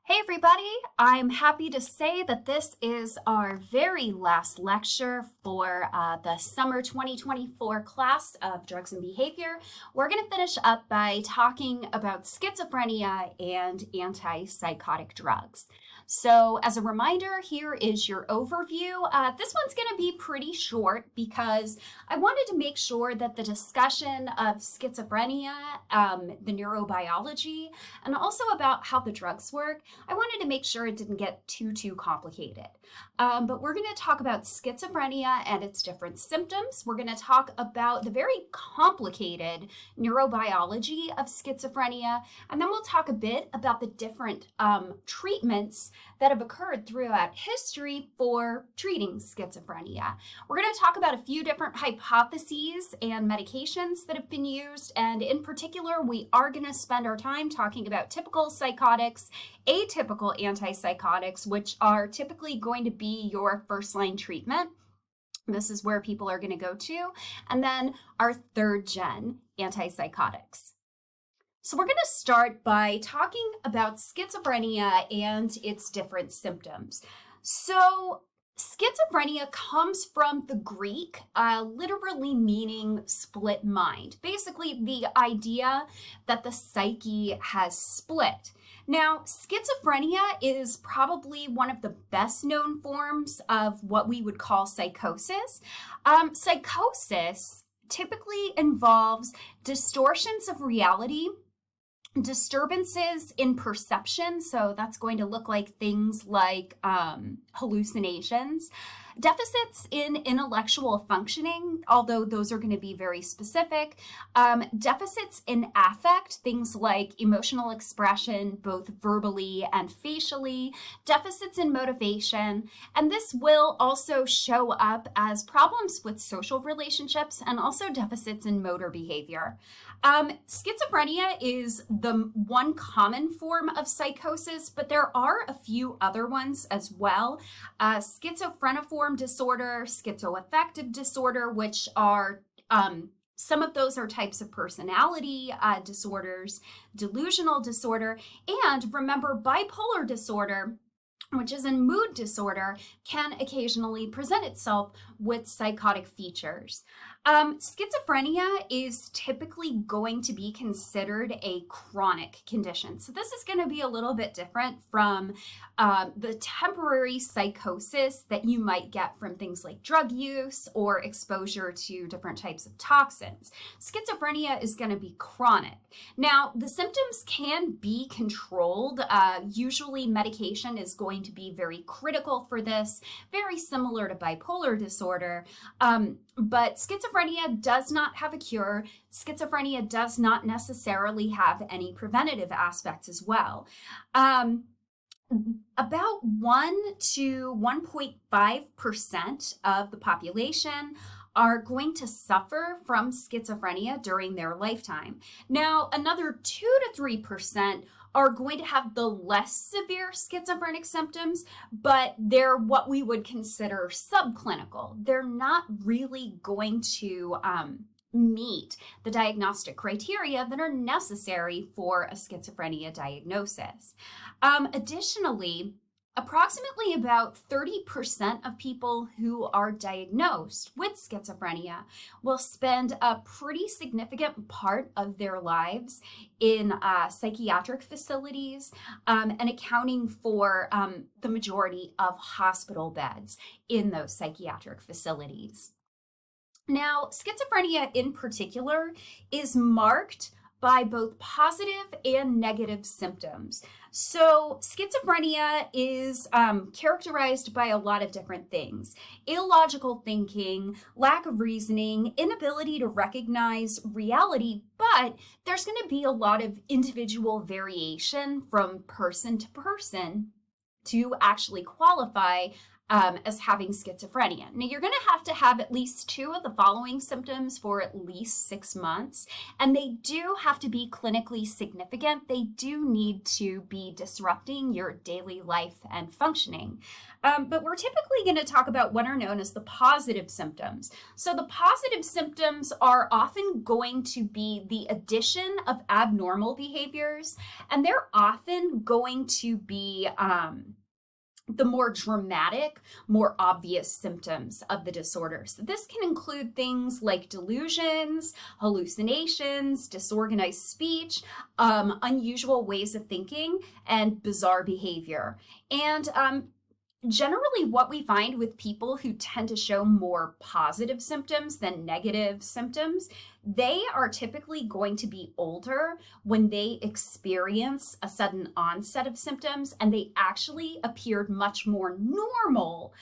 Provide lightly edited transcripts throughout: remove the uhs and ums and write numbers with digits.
Hey everybody, I'm happy to say that this is our very last lecture for the summer 2024 class of Drugs and Behavior. We're going to finish up by talking about schizophrenia and antipsychotic drugs. So as a reminder, here is your overview. This one's going to be pretty short because I wanted to make sure that the discussion of schizophrenia, the neurobiology, and also about how the drugs work, I wanted to make sure it didn't get too complicated. But we're going to talk about schizophrenia and its different symptoms. We're going to talk about the very complicated neurobiology of schizophrenia, and then we'll talk a bit about the different treatments that have occurred throughout history for treating schizophrenia. We're going to talk about a few different hypotheses and medications that have been used, and in particular, we are going to spend our time talking about typical psychotics, atypical antipsychotics, which are typically going to be your first-line treatment. This is where people are going to go to, and then our third-gen antipsychotics. So we're going to start by talking about schizophrenia and its different symptoms. So schizophrenia comes from the Greek, literally meaning split mind. Basically, the idea that the psyche has split. Now, schizophrenia is probably one of the best known forms of what we would call psychosis. Psychosis typically involves distortions of reality, disturbances in perception, so that's going to look like things like hallucinations, deficits in intellectual functioning, although those are going to be very specific, deficits in affect, things like emotional expression, both verbally and facially, deficits in motivation, and this will also show up as problems with social relationships and also deficits in motor behavior. Schizophrenia is the one common form of psychosis, but there are a few other ones as well. Schizophreniform disorder, schizoaffective disorder, which are some of those are types of personality disorders, delusional disorder, and remember, bipolar disorder, which is a mood disorder, can occasionally present itself with psychotic features. Schizophrenia is typically going to be considered a chronic condition. So this is going to be a little bit different from the temporary psychosis that you might get from things like drug use or exposure to different types of toxins. Schizophrenia is going to be chronic. Now, the symptoms can be controlled. Usually medication is going to be very critical for this, very similar to bipolar disorder. But schizophrenia does not have a cure. Schizophrenia does not necessarily have any preventative aspects as well. About 1 to 1.5% of the population are going to suffer from schizophrenia during their lifetime. Now, another 2 to 3% are going to have the less severe schizophrenic symptoms, but they're what we would consider subclinical. They're not really going to meet the diagnostic criteria that are necessary for a schizophrenia diagnosis. Additionally, approximately about 30% of people who are diagnosed with schizophrenia will spend a pretty significant part of their lives in psychiatric facilities and accounting for the majority of hospital beds in those psychiatric facilities. Now, schizophrenia in particular is marked by both positive and negative symptoms. So schizophrenia is characterized by a lot of different things: illogical thinking, lack of reasoning, inability to recognize reality, but there's going to be a lot of individual variation from person to person to actually qualify as having schizophrenia. Now, you're going to have at least 2 of the following symptoms for at least 6 months, and they do have to be clinically significant. They do need to be disrupting your daily life and functioning. But we're typically going to talk about what are known as the positive symptoms. So the positive symptoms are often going to be the addition of abnormal behaviors, and they're often going to be the more dramatic, more obvious symptoms of the disorder. So this can include things like delusions, hallucinations, disorganized speech, unusual ways of thinking, and bizarre behavior. And generally, what we find with people who tend to show more positive symptoms than negative symptoms, they are typically going to be older when they experience a sudden onset of symptoms, and they actually appeared much more normal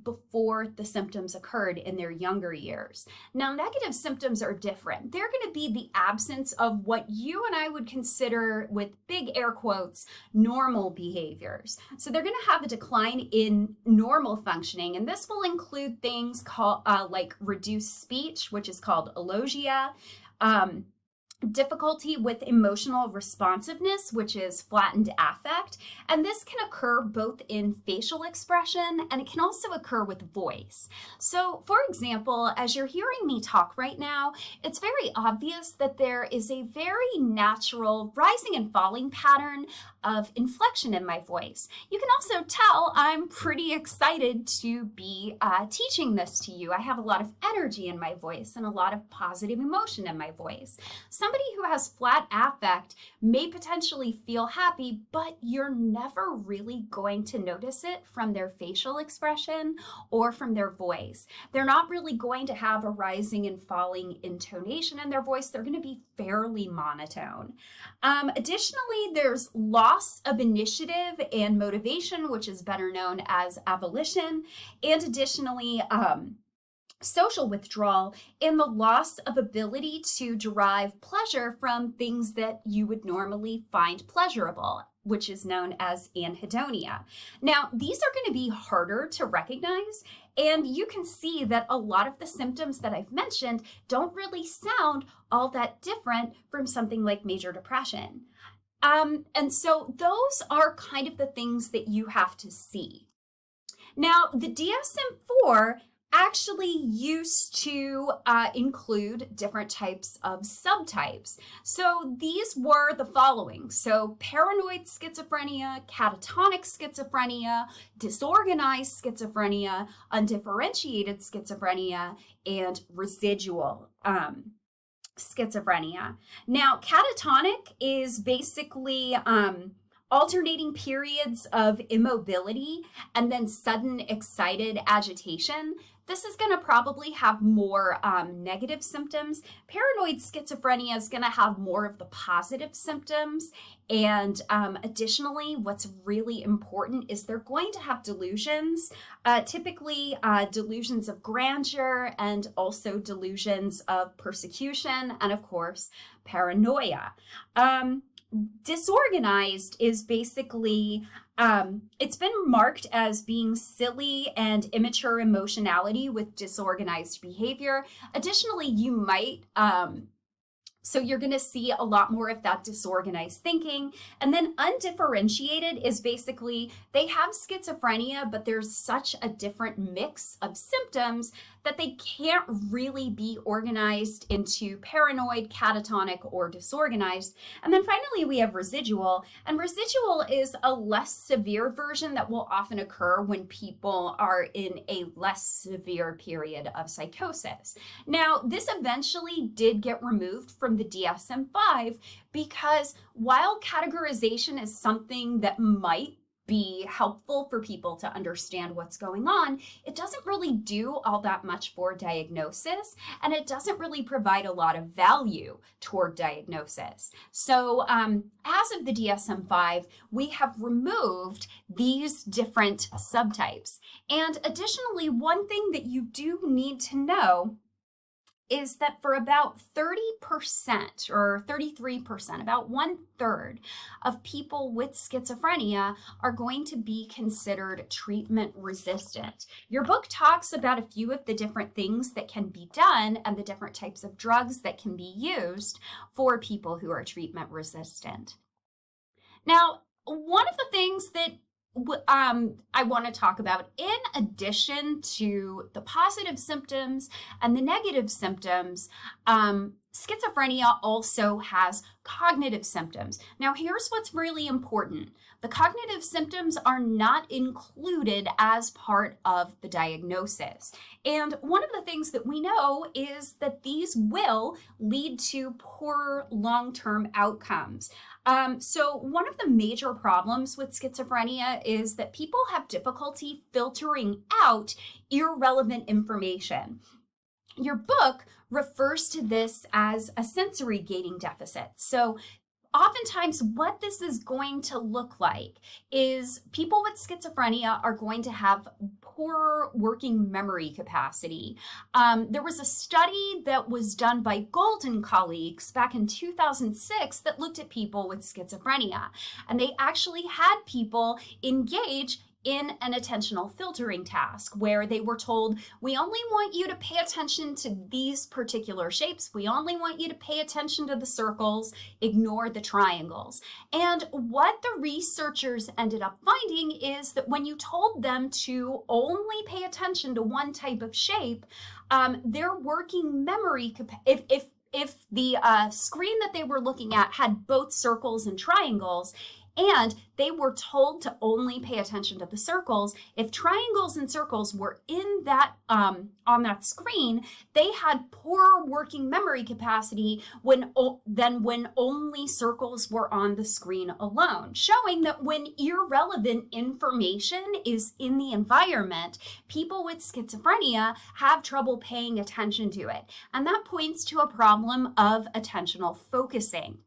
before the symptoms occurred in their younger years. Now, negative symptoms are different. They're going to be the absence of what you and I would consider, with big air quotes, normal behaviors. So they're going to have a decline in normal functioning, and this will include things called like reduced speech, which is called alogia, difficulty with emotional responsiveness, which is flattened affect, and this can occur both in facial expression and it can also occur with voice. So, for example, as you're hearing me talk right now, it's very obvious that there is a very natural rising and falling pattern of inflection in my voice. You can also tell I'm pretty excited to be teaching this to you. I have a lot of energy in my voice and a lot of positive emotion in my voice. Somebody who has flat affect may potentially feel happy, but you're never really going to notice it from their facial expression or from their voice. They're not really going to have a rising and falling intonation in their voice. They're going to be fairly monotone. Additionally, there's loss of initiative and motivation, which is better known as avolition, and additionally, social withdrawal and the loss of ability to derive pleasure from things that you would normally find pleasurable, which is known as anhedonia. Now, these are going to be harder to recognize, and you can see that a lot of the symptoms that I've mentioned don't really sound all that different from something like major depression. And so those are kind of the things that you have to see. Now, the DSM-4 actually used to include different types of subtypes. So these were the following. So paranoid schizophrenia, catatonic schizophrenia, disorganized schizophrenia, undifferentiated schizophrenia, and residual schizophrenia. Now, catatonic is basically alternating periods of immobility and then sudden excited agitation. This is going to probably have more negative symptoms. Paranoid schizophrenia is going to have more of the positive symptoms. And additionally, what's really important is they're going to have delusions, typically delusions of grandeur and also delusions of persecution and, of course, paranoia. Disorganized is basically, it's been marked as being silly and immature emotionality with disorganized behavior. Additionally, you might, so you're going to see a lot more of that disorganized thinking. And then undifferentiated is basically they have schizophrenia, but there's such a different mix of symptoms that they can't really be organized into paranoid, catatonic, or disorganized. And then finally, we have residual. And residual is a less severe version that will often occur when people are in a less severe period of psychosis. Now, this eventually did get removed from the DSM-5 because while categorization is something that might be helpful for people to understand what's going on, it doesn't really do all that much for diagnosis, and it doesn't really provide a lot of value toward diagnosis. So as of the DSM-5, we have removed these different subtypes. And additionally, one thing that you do need to know is that for about 30% or 33%, about 1/3 of people with schizophrenia are going to be considered treatment resistant. Your book talks about a few of the different things that can be done and the different types of drugs that can be used for people who are treatment resistant. Now, one of the things that I want to talk about, in addition to the positive symptoms and the negative symptoms, schizophrenia also has cognitive symptoms. Now, here's what's really important. The cognitive symptoms are not included as part of the diagnosis. And one of the things that we know is that these will lead to poor long-term outcomes. So one of the major problems with schizophrenia is that people have difficulty filtering out irrelevant information. Your book refers to this as a sensory gating deficit. So oftentimes what this is going to look like is people with schizophrenia are going to have poor working memory capacity. There was a study that was done by Gold and colleagues back in 2006 that looked at people with schizophrenia, and they actually had people engage in an attentional filtering task where they were told, we only want you to pay attention to these particular shapes. We only want you to pay attention to the circles, ignore the triangles. And what the researchers ended up finding is that when you told them to only pay attention to one type of shape, their working memory, if the screen that they were looking at had both circles and triangles, and they were told to only pay attention to the circles, if triangles and circles were in that on that screen, they had poorer working memory capacity than when only circles were on the screen alone, showing that when irrelevant information is in the environment, people with schizophrenia have trouble paying attention to it. And that points to a problem of attentional focusing.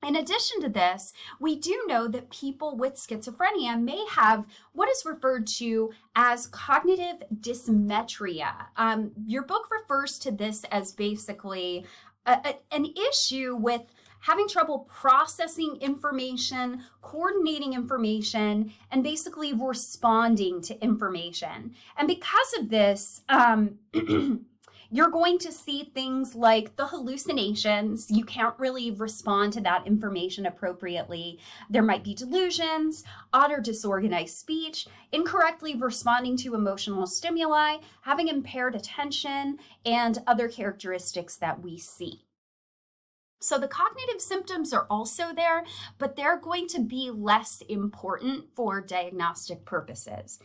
In addition to this, we do know that people with schizophrenia may have what is referred to as cognitive dysmetria. Your book refers to this as basically an issue with having trouble processing information, coordinating information, and basically responding to information. And because of this, you're going to see things like the hallucinations. You can't really respond to that information appropriately. There might be delusions, odd or disorganized speech, incorrectly responding to emotional stimuli, having impaired attention, and other characteristics that we see. So the cognitive symptoms are also there, but they're going to be less important for diagnostic purposes.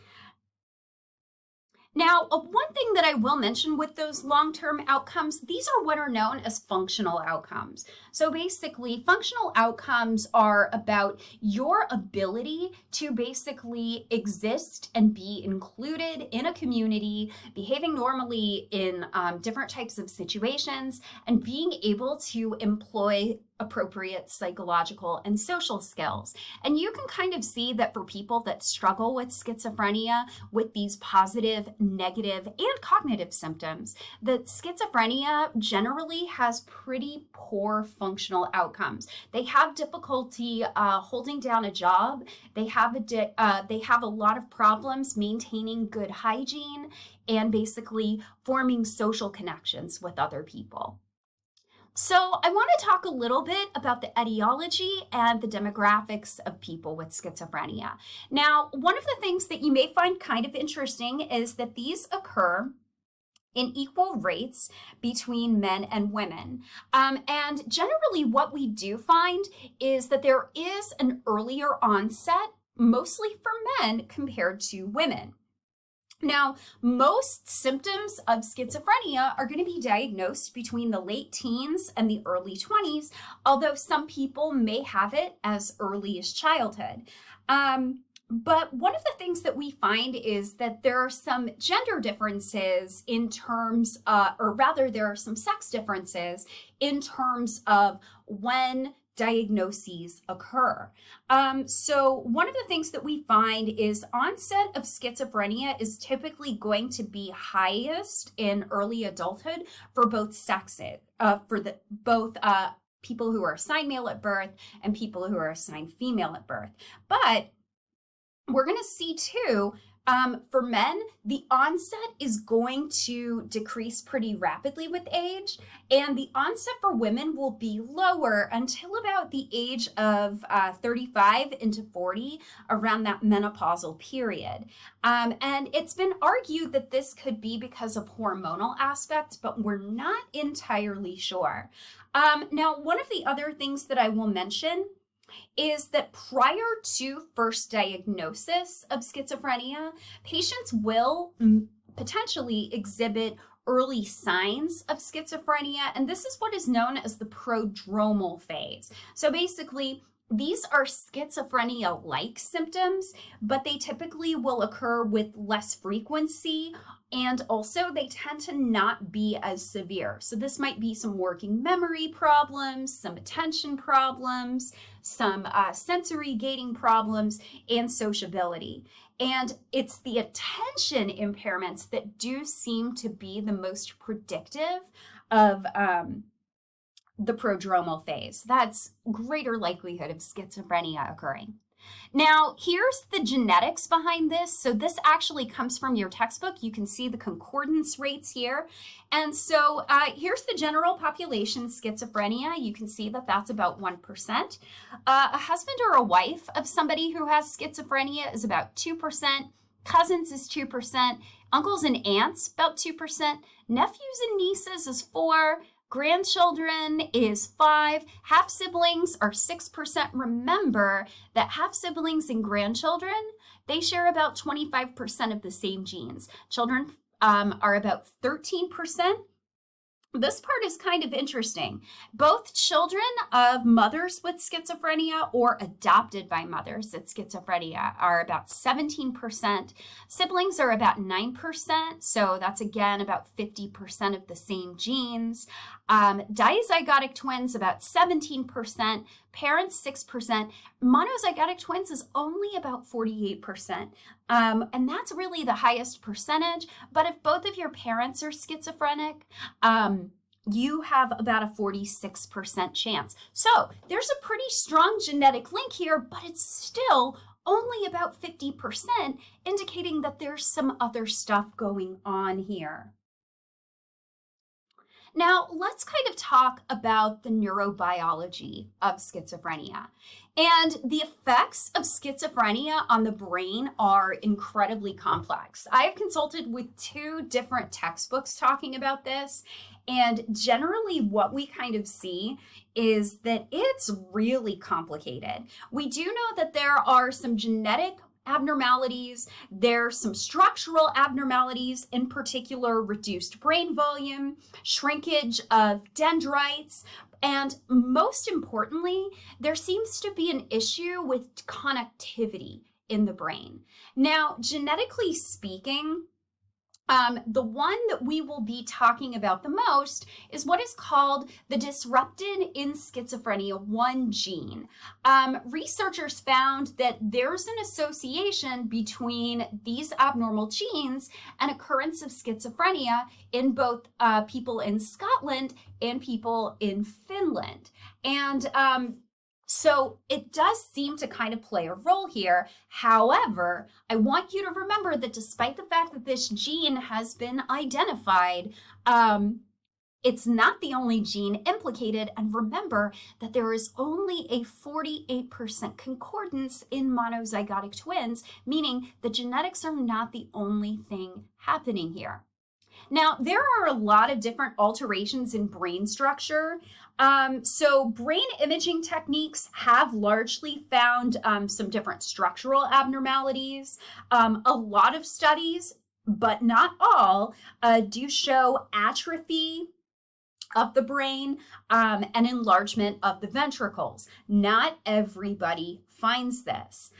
Now, one thing that I will mention with those long-term outcomes, these are what are known as functional outcomes. So basically, functional outcomes are about your ability to basically exist and be included in a community, behaving normally in different types of situations, and being able to employ appropriate psychological and social skills. And you can kind of see that for people that struggle with schizophrenia, with these positive, negative, and cognitive symptoms, that schizophrenia generally has pretty poor functional outcomes. They have difficulty holding down a job. They have a lot of problems maintaining good hygiene and basically forming social connections with other people. So I want to talk a little bit about the etiology and the demographics of people with schizophrenia. Now, one of the things that you may find kind of interesting is that these occur in equal rates between men and women. And generally what we do find is that there is an earlier onset, mostly for men compared to women. Now, most symptoms of schizophrenia are going to be diagnosed between the late teens and the early 20s, although some people may have it as early as childhood. But one of the things that we find is that there are some gender differences in terms, or rather there are some sex differences in terms of when diagnoses occur. So one of the things that we find is onset of schizophrenia is typically going to be highest in early adulthood for both sexes, both people who are assigned male at birth and people who are assigned female at birth. But we're going to see too, for men, the onset is going to decrease pretty rapidly with age, and the onset for women will be lower until about the age of 35 into 40, around that menopausal period. And it's been argued that this could be because of hormonal aspects, but we're not entirely sure. Now, one of the other things that I will mention is that prior to first diagnosis of schizophrenia, patients will potentially exhibit early signs of schizophrenia, and this is what is known as the prodromal phase. So basically, these are schizophrenia-like symptoms, but they typically will occur with less frequency, and also they tend to not be as severe. So this might be some working memory problems, some attention problems, some sensory gating problems, and sociability. And it's the attention impairments that do seem to be the most predictive of the prodromal phase. That's greater likelihood of schizophrenia occurring. Now, here's the genetics behind this. So this actually comes from your textbook. You can see the concordance rates here. And so here's the general population schizophrenia. You can see that that's about 1%. A husband or a wife of somebody who has schizophrenia is about 2%. Cousins is 2%. Uncles and aunts, about 2%. Nephews and nieces is 4%. Grandchildren is 5%. Half siblings are 6%. Remember that half siblings and grandchildren, they share about 25% of the same genes. Children are about 13%. This part is kind of interesting. Both children of mothers with schizophrenia or adopted by mothers with schizophrenia are about 17%. Siblings are about 9%, so that's again about 50% of the same genes. Dizygotic twins about 17%, parents 6%. Monozygotic twins is only about 48%. And that's really the highest percentage. But if both of your parents are schizophrenic, you have about a 46% chance. So there's a pretty strong genetic link here, but it's still only about 50%, indicating that there's some other stuff going on here. Now, let's kind of talk about the neurobiology of schizophrenia. And the effects of schizophrenia on the brain are incredibly complex. I have consulted with 2 different textbooks talking about this, and generally what we kind of see is that it's really complicated. We do know that there are some genetic abnormalities, there's some structural abnormalities, in particular reduced brain volume, shrinkage of dendrites, and most importantly, there seems to be an issue with connectivity in the brain. Now, genetically speaking, the one that we will be talking about the most is what is called the disrupted in schizophrenia 1 gene. Researchers found that there's an association between these abnormal genes and occurrence of schizophrenia in both people in Scotland and people in Finland. And so it does seem to kind of play a role here. However, I want you to remember that despite the fact that this gene has been identified, it's not the only gene implicated. And remember that there is only a 48% concordance in monozygotic twins, meaning the genetics are not the only thing happening here. Now, there are a lot of different alterations in brain structure. So brain imaging techniques have largely found some different structural abnormalities. A lot of studies, but not all, do show atrophy of the brain and enlargement of the ventricles. Not everybody finds this.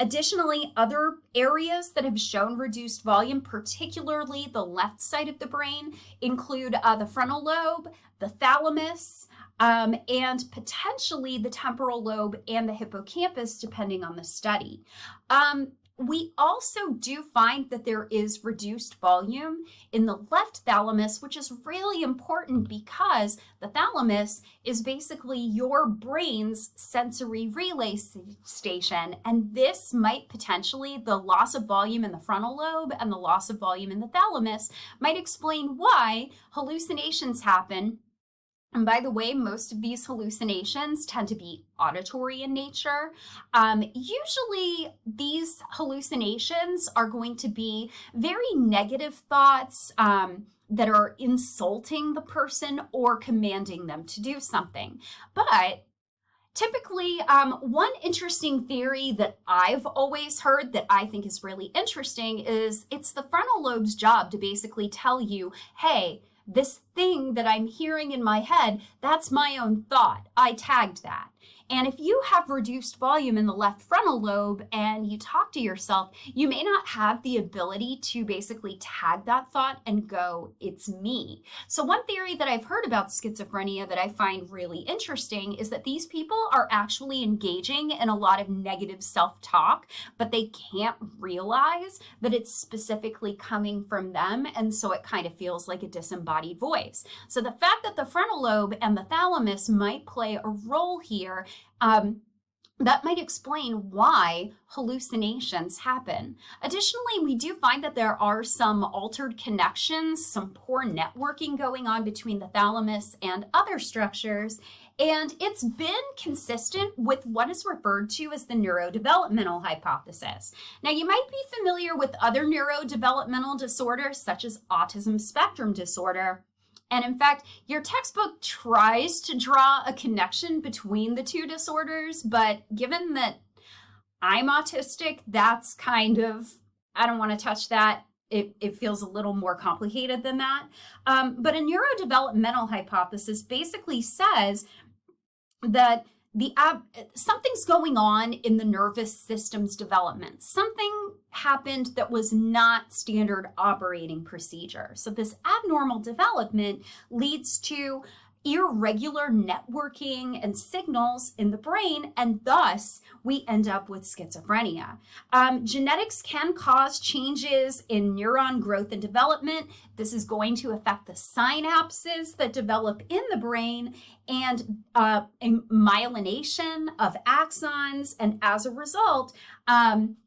Additionally, other areas that have shown reduced volume, particularly the left side of the brain, include the frontal lobe, the thalamus, and potentially the temporal lobe and the hippocampus, depending on the study. We also do find that there is reduced volume in the left thalamus, which is really important because the thalamus is basically your brain's sensory relay station. And this might potentially, the loss of volume in the frontal lobe and the loss of volume in the thalamus might explain why hallucinations happen. And by the way, most of these hallucinations tend to be auditory in nature. Usually these hallucinations are going to be very negative thoughts that are insulting the person or commanding them to do something. But typically, one interesting theory that I've always heard that I think is really interesting is it's the frontal lobe's job to basically tell you, hey, this thing that I'm hearing in my head, that's my own thought. I tagged that. And if you have reduced volume in the left frontal lobe and you talk to yourself, you may not have the ability to basically tag that thought and go, it's me. So one theory that I've heard about schizophrenia that I find really interesting is that these people are actually engaging in a lot of negative self-talk, but they can't realize that it's specifically coming from them. And so it kind of feels like a disembodied voice. So the fact that the frontal lobe and the thalamus might play a role here, that might explain why hallucinations happen. Additionally, we do find that there are some altered connections, some poor networking going on between the thalamus and other structures, and it's been consistent with what is referred to as the neurodevelopmental hypothesis. Now, you might be familiar with other neurodevelopmental disorders such as autism spectrum disorder. And in fact, your textbook tries to draw a connection between the two disorders, but given that I'm autistic, that's kind of, I don't want to touch that. It feels a little more complicated than that. But a neurodevelopmental hypothesis basically says that something's going on in the nervous system's development. Something happened that was not standard operating procedure. So this abnormal development leads to irregular networking and signals in the brain, and thus we end up with schizophrenia. Genetics can cause changes in neuron growth and development. This is going to affect the synapses that develop in the brain and myelination of axons, and as a result,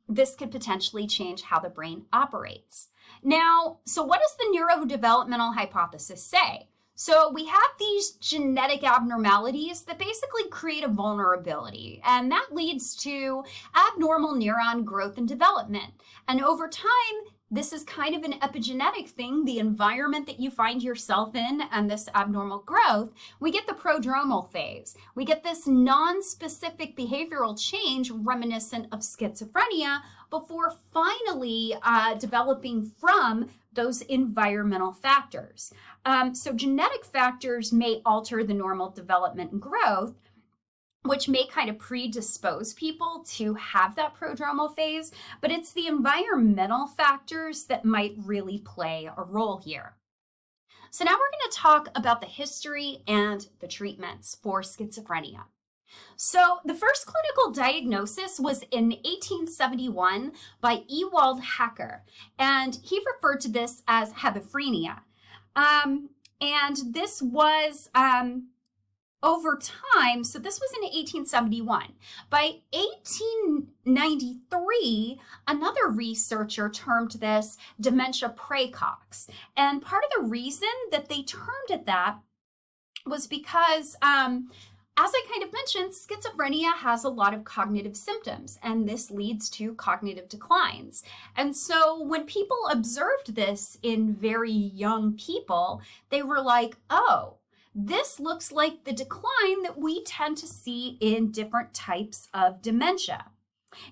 this could potentially change how the brain operates. Now, so what does the neurodevelopmental hypothesis say? So we have these genetic abnormalities that basically create a vulnerability, and that leads to abnormal neuron growth and development. And over time, this is kind of an epigenetic thing, the environment that you find yourself in and this abnormal growth. We get the prodromal phase. We get this non-specific behavioral change reminiscent of schizophrenia before finally developing from those environmental factors. So genetic factors may alter the normal development and growth, which may kind of predispose people to have that prodromal phase, but it's the environmental factors that might really play a role here. So now we're going to talk about the history and the treatments for schizophrenia. So the first clinical diagnosis was in 1871 by Ewald Hacker, and he referred to this as schizophrenia. And this was over time, so this was in 1871. By 1893, another researcher termed this dementia praecox. And part of the reason that they termed it that was because, as I kind of mentioned, schizophrenia has a lot of cognitive symptoms, and this leads to cognitive declines. And so when people observed this in very young people, they were like, oh, this looks like the decline that we tend to see in different types of dementia.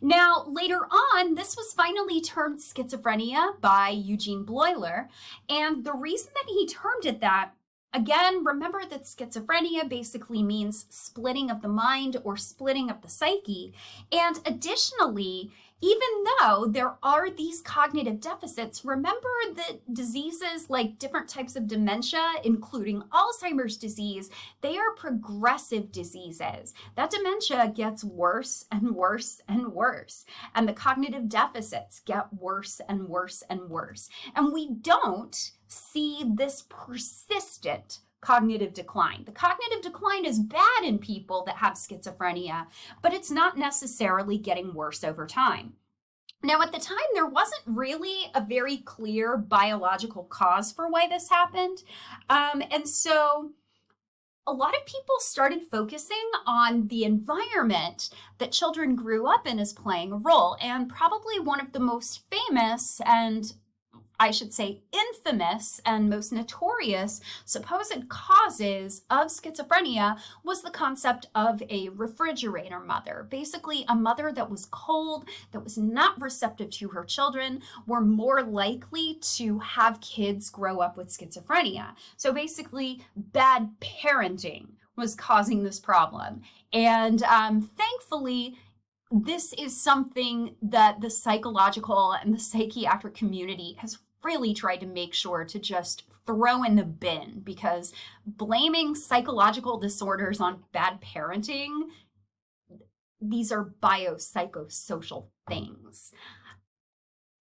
Now, later on, this was finally termed schizophrenia by Eugene Bleuler, and the reason that he termed it that, again, remember that schizophrenia basically means splitting of the mind or splitting of the psyche. And additionally, even though there are these cognitive deficits, remember that diseases like different types of dementia, including Alzheimer's disease, they are progressive diseases. That dementia gets worse and worse and worse, and the cognitive deficits get worse and worse and worse. And we don't see this persistent cognitive decline. The cognitive decline is bad in people that have schizophrenia, but it's not necessarily getting worse over time. Now, at the time, there wasn't really a very clear biological cause for why this happened. And so a lot of people started focusing on the environment that children grew up in as playing a role. And probably one of the most famous and I should say infamous and most notorious supposed causes of schizophrenia was the concept of a refrigerator mother. Basically, a mother that was cold, that was not receptive to her children, were more likely to have kids grow up with schizophrenia. So basically, bad parenting was causing this problem. And thankfully, this is something that the psychological and the psychiatric community has really tried to make sure to just throw in the bin, because blaming psychological disorders on bad parenting, these are biopsychosocial things.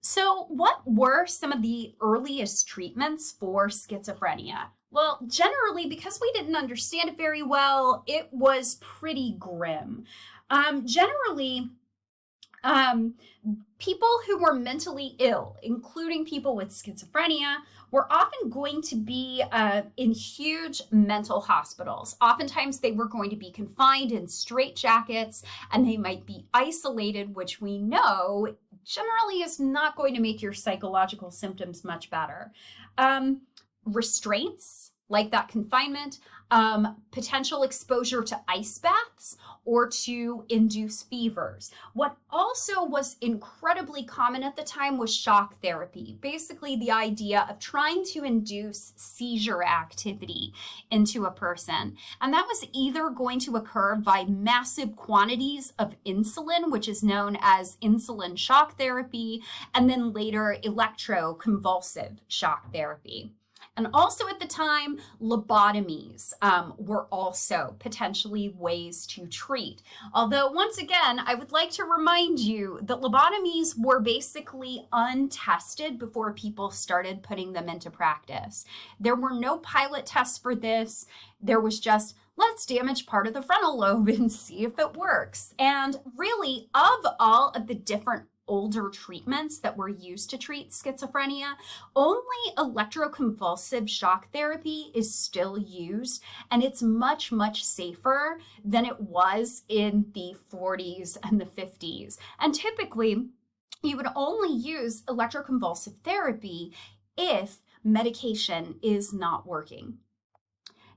So what were some of the earliest treatments for schizophrenia? Well, generally, because we didn't understand it very well, it was pretty grim. Generally, people who were mentally ill, including people with schizophrenia, were often going to be in huge mental hospitals. Oftentimes, they were going to be confined in straitjackets, and they might be isolated, which we know generally is not going to make your psychological symptoms much better. Restraints, like that confinement, potential exposure to ice baths or to induce fevers. What also was incredibly common at the time was shock therapy, basically the idea of trying to induce seizure activity into a person. And that was either going to occur by massive quantities of insulin, which is known as insulin shock therapy, and then later electroconvulsive shock therapy. And also at the time, lobotomies were also potentially ways to treat. Although, once again, I would like to remind you that lobotomies were basically untested before people started putting them into practice. There were no pilot tests for this. There was just, let's damage part of the frontal lobe and see if it works. And really, of all of the different older treatments that were used to treat schizophrenia, only electroconvulsive shock therapy is still used, and it's much, much safer than it was in the 40s and the 50s. And typically, you would only use electroconvulsive therapy if medication is not working.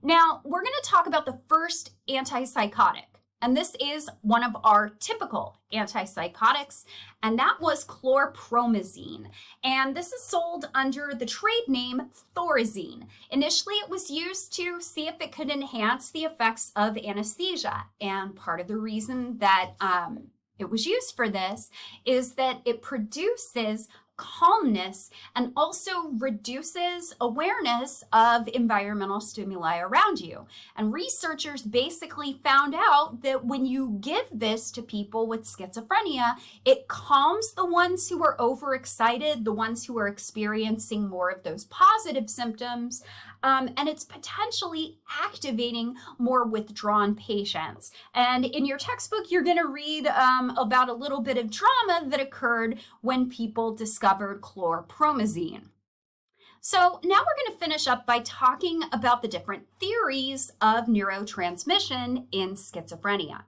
Now, we're going to talk about the first antipsychotic. And this is one of our typical antipsychotics, and that was chlorpromazine. And this is sold under the trade name Thorazine. Initially, it was used to see if it could enhance the effects of anesthesia. And part of the reason that it was used for this is that it produces calmness and also reduces awareness of environmental stimuli around you. And researchers basically found out that when you give this to people with schizophrenia, it calms the ones who are overexcited, the ones who are experiencing more of those positive symptoms, and it's potentially activating more withdrawn patients. And in your textbook, you're going to read about a little bit of drama that occurred when people discovered chlorpromazine. So now we're going to finish up by talking about the different theories of neurotransmission in schizophrenia.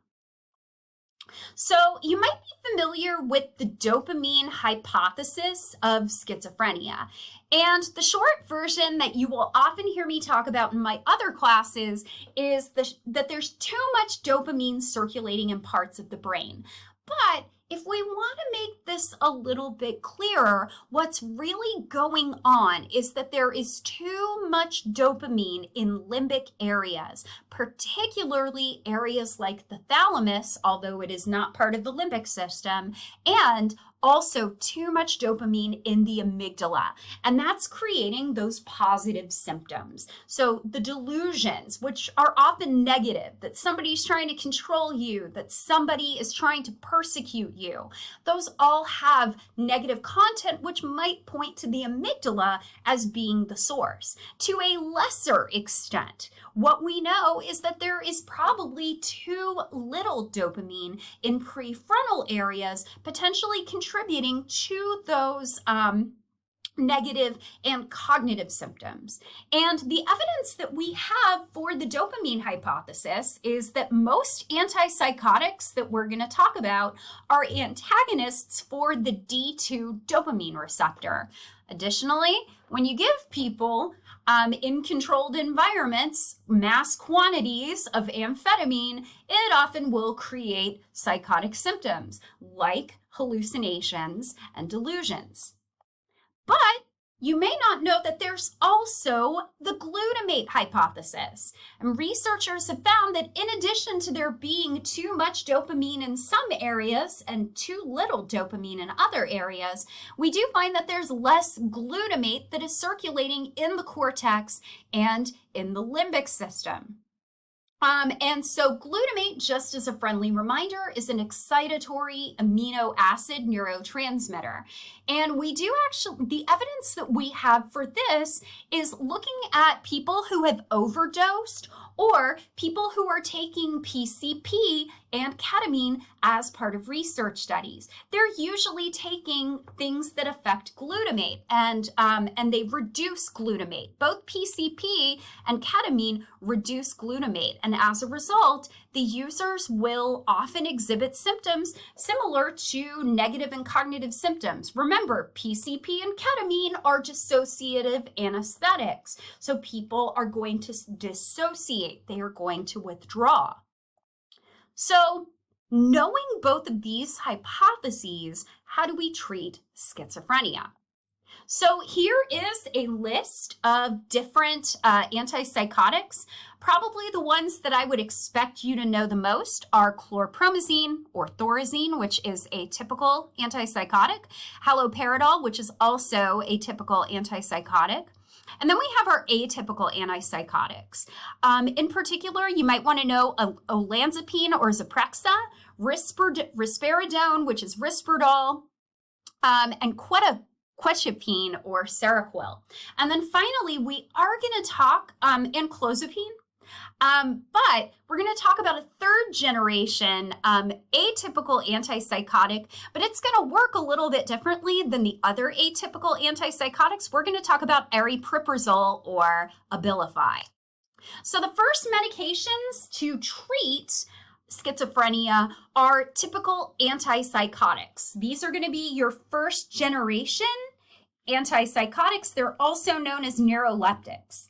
So you might be familiar with the dopamine hypothesis of schizophrenia. And the short version that you will often hear me talk about in my other classes is that there's too much dopamine circulating in parts of the brain. But if we want to make this a little bit clearer, what's really going on is that there is too much dopamine in limbic areas, particularly areas like the thalamus, although it is not part of the limbic system, and also too much dopamine in the amygdala, and that's creating those positive symptoms. So the delusions, which are often negative, that somebody's trying to control you, that somebody is trying to persecute you, those all have negative content, which might point to the amygdala as being the source. To a lesser extent, what we know is that there is probably too little dopamine in prefrontal areas, potentially contributing to those negative and cognitive symptoms. And the evidence that we have for the dopamine hypothesis is that most antipsychotics that we're going to talk about are antagonists for the D2 dopamine receptor. Additionally, when you give people in controlled environments mass quantities of amphetamine, it often will create psychotic symptoms like hallucinations and delusions. But you may not know that there's also the glutamate hypothesis. And researchers have found that in addition to there being too much dopamine in some areas and too little dopamine in other areas, we do find that there's less glutamate that is circulating in the cortex and in the limbic system. And so glutamate, just as a friendly reminder, is an excitatory amino acid neurotransmitter. And we do actually, the evidence that we have for this is looking at people who have overdosed or people who are taking PCP and ketamine as part of research studies. They're usually taking things that affect glutamate and they reduce glutamate. Both PCP and ketamine reduce glutamate, and as a result, the users will often exhibit symptoms similar to negative and cognitive symptoms. Remember, PCP and ketamine are dissociative anesthetics, so people are going to dissociate. They are going to withdraw. So, knowing both of these hypotheses, how do we treat schizophrenia? So here is a list of different antipsychotics. Probably the ones that I would expect you to know the most are chlorpromazine or thorazine, which is a typical antipsychotic, haloperidol, which is also a typical antipsychotic. And then we have our atypical antipsychotics. In particular, you might want to know olanzapine or Zyprexa, risperidone, which is Risperdal, and quetiapine or Seroquel. And then finally, we are going to talk, and clozapine, but we're going to talk about a third generation atypical antipsychotic, but it's going to work a little bit differently than the other atypical antipsychotics. We're going to talk about aripiprazole or Abilify. So the first medications to treat schizophrenia are typical antipsychotics. These are going to be your first generation antipsychotics. They're also known as neuroleptics.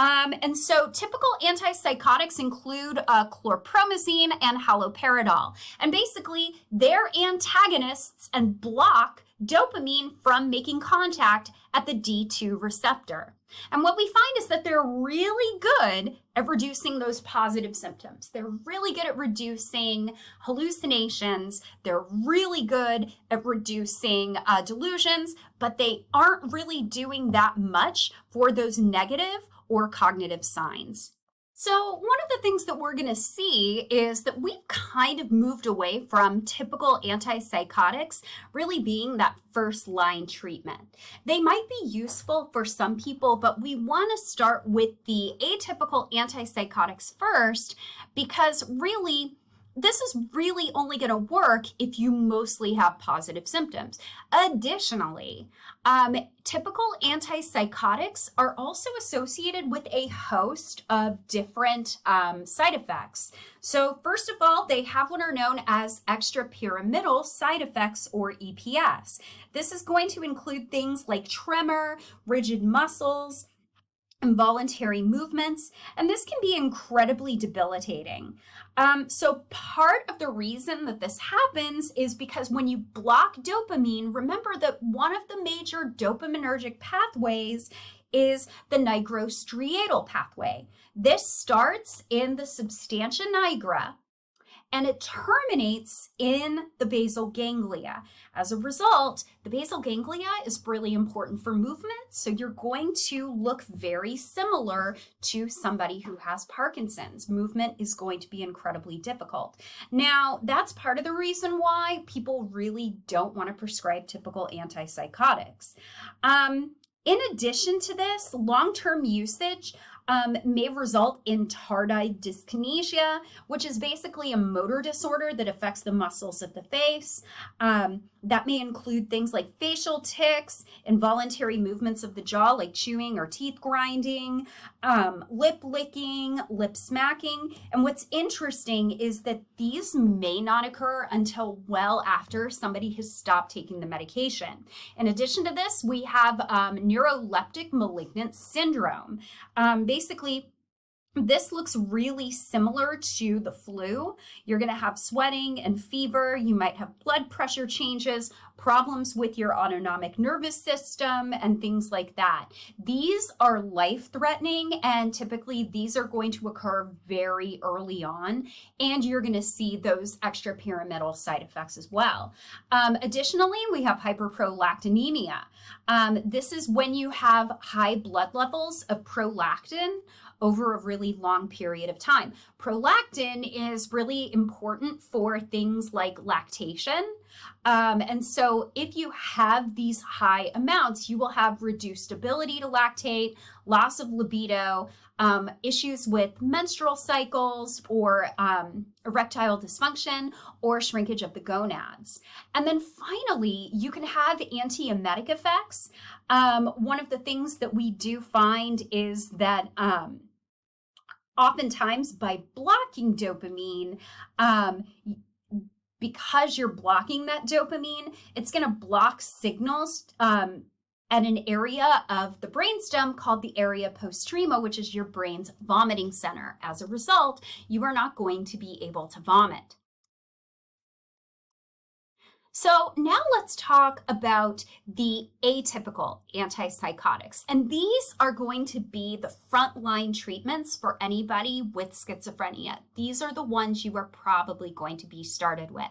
And so typical antipsychotics include chlorpromazine and haloperidol. And basically, they're antagonists and block dopamine from making contact at the D2 receptor. And what we find is that they're really good at reducing those positive symptoms. They're really good at reducing hallucinations. They're really good at reducing delusions, but they aren't really doing that much for those negative or cognitive signs. So one of the things that we're going to see is that we've kind of moved away from typical antipsychotics really being that first line treatment. They might be useful for some people, but we want to start with the atypical antipsychotics first because really this is really only going to work if you mostly have positive symptoms. Additionally, typical antipsychotics are also associated with a host of different side effects. So first of all, they have what are known as extrapyramidal side effects or EPS. This is going to include things like tremor, rigid muscles, involuntary movements, and this can be incredibly debilitating. So part of the reason that this happens is because when you block dopamine, remember that one of the major dopaminergic pathways is the nigrostriatal pathway. This starts in the substantia nigra, and it terminates in the basal ganglia. As a result, the basal ganglia is really important for movement, so you're going to look very similar to somebody who has Parkinson's. Movement is going to be incredibly difficult. Now, that's part of the reason why people really don't want to prescribe typical antipsychotics. In addition to this, long-term usage may result in tardive dyskinesia, which is basically a motor disorder that affects the muscles of the face. That may include things like facial tics, involuntary movements of the jaw like chewing or teeth grinding, lip licking, lip smacking. And what's interesting is that these may not occur until well after somebody has stopped taking the medication. In addition to this, we have neuroleptic malignant syndrome. Basically, this looks really similar to the flu. You're going to have sweating and fever. You might have blood pressure changes, problems with your autonomic nervous system, and things like that. These are life-threatening, and typically these are going to occur very early on, and you're going to see those extrapyramidal side effects as well. Additionally, we have hyperprolactinemia. This is when you have high blood levels of prolactin over a really long period of time. Prolactin is really important for things like lactation. And so if you have these high amounts, you will have reduced ability to lactate, loss of libido, issues with menstrual cycles, or erectile dysfunction, or shrinkage of the gonads. And then finally, you can have antiemetic effects. One of the things that we do find is that oftentimes by blocking dopamine, because you're blocking that dopamine, it's going to block signals at an area of the brainstem called the area postrema, which is your brain's vomiting center. As a result, you are not going to be able to vomit. So now let's talk about the atypical antipsychotics. And these are going to be the frontline treatments for anybody with schizophrenia. These are the ones you are probably going to be started with.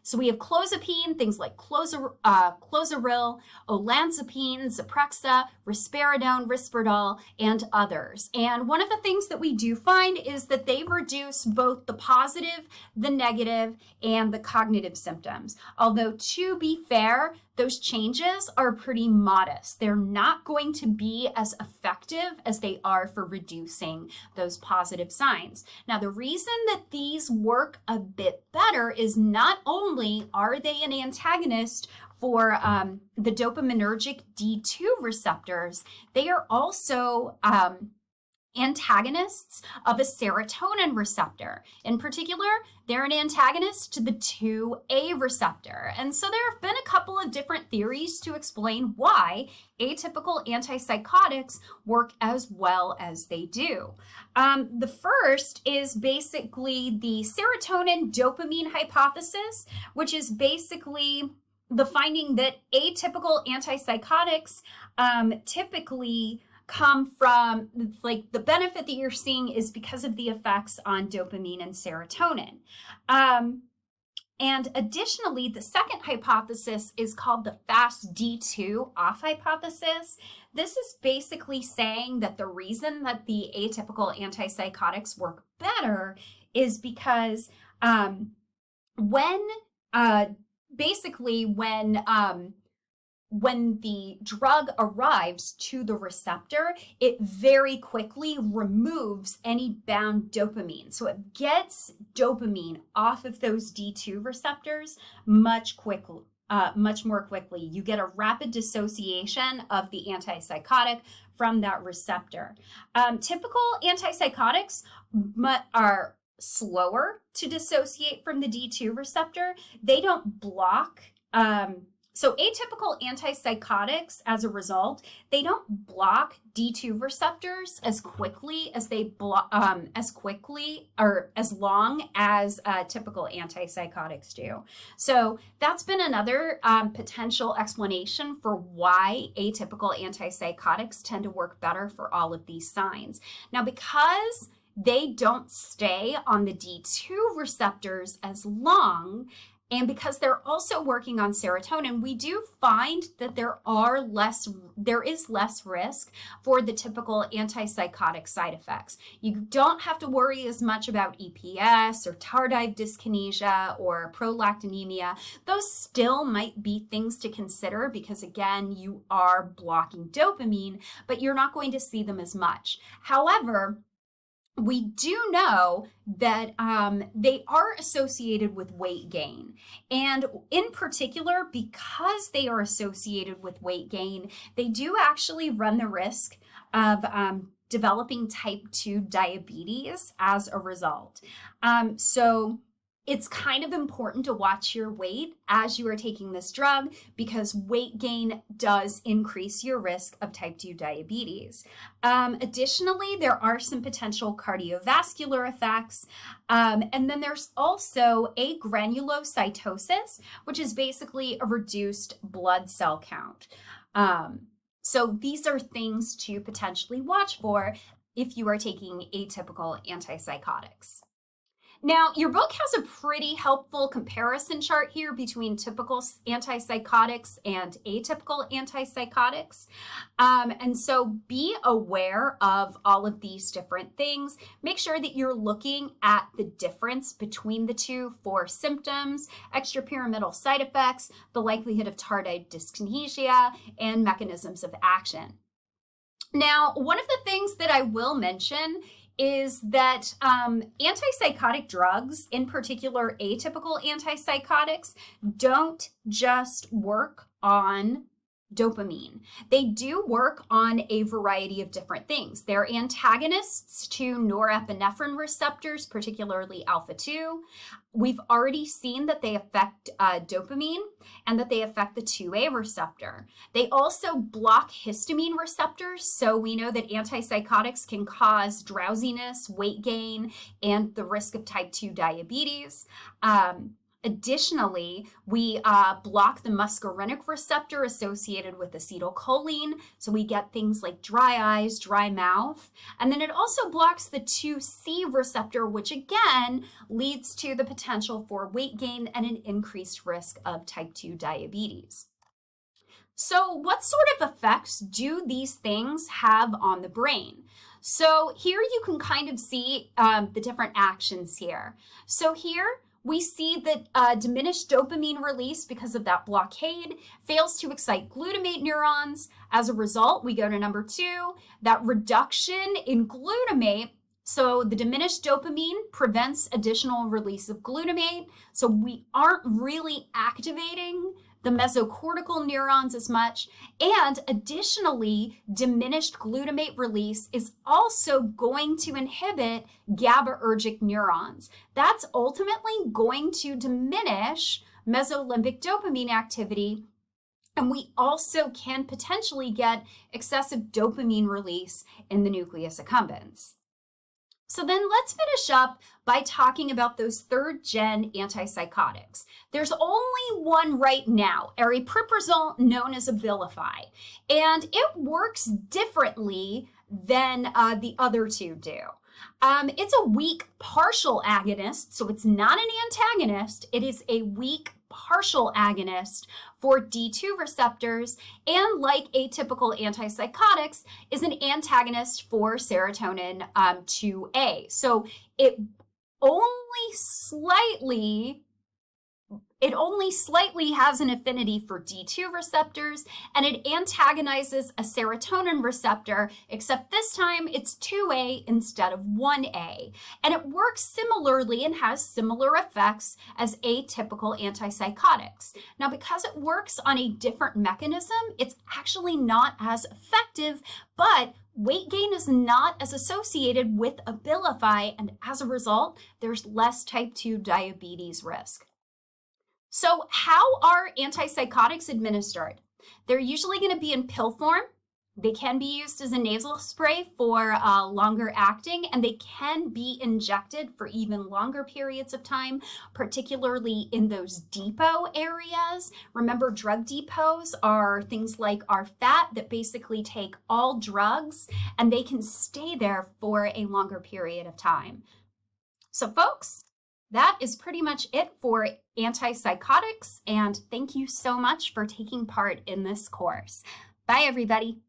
So we have clozapine, things like clozaril, olanzapine, Zyprexa, risperidone, Risperdal, and others. And one of the things that we do find is that they reduce both the positive, the negative, and the cognitive symptoms. Although, to be fair, those changes are pretty modest. They're not going to be as effective as they are for reducing those positive signs. Now, the reason that these work a bit better is not only are they an antagonist for the dopaminergic D2 receptors, they are also antagonists of a serotonin receptor. In particular, they're an antagonist to the 2A receptor. And so there have been a couple of different theories to explain why atypical antipsychotics work as well as they do. The first is basically the serotonin dopamine hypothesis, which is basically the finding that atypical antipsychotics typically come from, like, the benefit that you're seeing is because of the effects on dopamine and serotonin. And additionally, the second hypothesis is called the fast D2 off hypothesis. This is basically saying that the reason that the atypical antipsychotics work better is because when the drug arrives to the receptor, it very quickly removes any bound dopamine. So it gets dopamine off of those D2 receptors much more quickly. You get a rapid dissociation of the antipsychotic from that receptor. Typical antipsychotics are slower to dissociate from the D2 receptor. They don't block So atypical antipsychotics, as a result, they don't block D2 receptors as quickly as they block, or as long as typical antipsychotics do. So that's been another potential explanation for why atypical antipsychotics tend to work better for all of these signs. Now, because they don't stay on the D2 receptors as long, and because they're also working on serotonin, we do find that there is less risk for the typical antipsychotic side effects. You don't have to worry as much about EPS or tardive dyskinesia or prolactinemia. Those still might be things to consider because, again, you are blocking dopamine, but you're not going to see them as much. However, we do know that they are associated with weight gain. And in particular, because they are associated with weight gain, they do actually run the risk of developing type 2 diabetes as a result. So it's kind of important to watch your weight as you are taking this drug because weight gain does increase your risk of type 2 diabetes. Additionally, there are some potential cardiovascular effects. And then there's also agranulocytosis, which is basically a reduced blood cell count. So these are things to potentially watch for if you are taking atypical antipsychotics. Now, your book has a pretty helpful comparison chart here between typical antipsychotics and atypical antipsychotics. And so be aware of all of these different things. Make sure that you're looking at the difference between the two for symptoms, extrapyramidal side effects, the likelihood of tardive dyskinesia, and mechanisms of action. Now, one of the things that I will mention is that antipsychotic drugs, in particular atypical antipsychotics, don't just work on dopamine. They do work on a variety of different things. They're antagonists to norepinephrine receptors, particularly alpha 2. We've already seen that they affect dopamine and that they affect the 2A receptor. They also block histamine receptors, so we know that antipsychotics can cause drowsiness, weight gain, and the risk of type 2 diabetes. Additionally, we block the muscarinic receptor associated with acetylcholine, so we get things like dry eyes, dry mouth. And then it also blocks the 2C receptor, which again leads to the potential for weight gain and an increased risk of type 2 diabetes. So what sort of effects do these things have on the brain? So here you can kind of see the different actions here. So here, we see that diminished dopamine release because of that blockade fails to excite glutamate neurons. As a result, we go to number 2, that reduction in glutamate. So the diminished dopamine prevents additional release of glutamate. So we aren't really activating the mesocortical neurons as much. And additionally, diminished glutamate release is also going to inhibit GABAergic neurons. That's ultimately going to diminish mesolimbic dopamine activity. And we also can potentially get excessive dopamine release in the nucleus accumbens. So then let's finish up by talking about those third-gen antipsychotics. There's only one right now, aripiprazole, known as Abilify, and it works differently than the other two do. It's a weak partial agonist, so it's not an antagonist. It is a weak partial agonist for D2 receptors, and like atypical antipsychotics, is an antagonist for serotonin 2A. So it only slightly has an affinity for D2 receptors, and it antagonizes a serotonin receptor, except this time it's 2A instead of 1A. And it works similarly and has similar effects as atypical antipsychotics. Now, because it works on a different mechanism, it's actually not as effective, but weight gain is not as associated with Abilify, and as a result, there's less type 2 diabetes risk. So how are antipsychotics administered? They're usually going to be in pill form. They can be used as a nasal spray for longer acting, and they can be injected for even longer periods of time, particularly in those depot areas. Remember, drug depots are things like our fat that basically take all drugs, and they can stay there for a longer period of time. So folks, that is pretty much it for antipsychotics, and thank you so much for taking part in this course. Bye, everybody.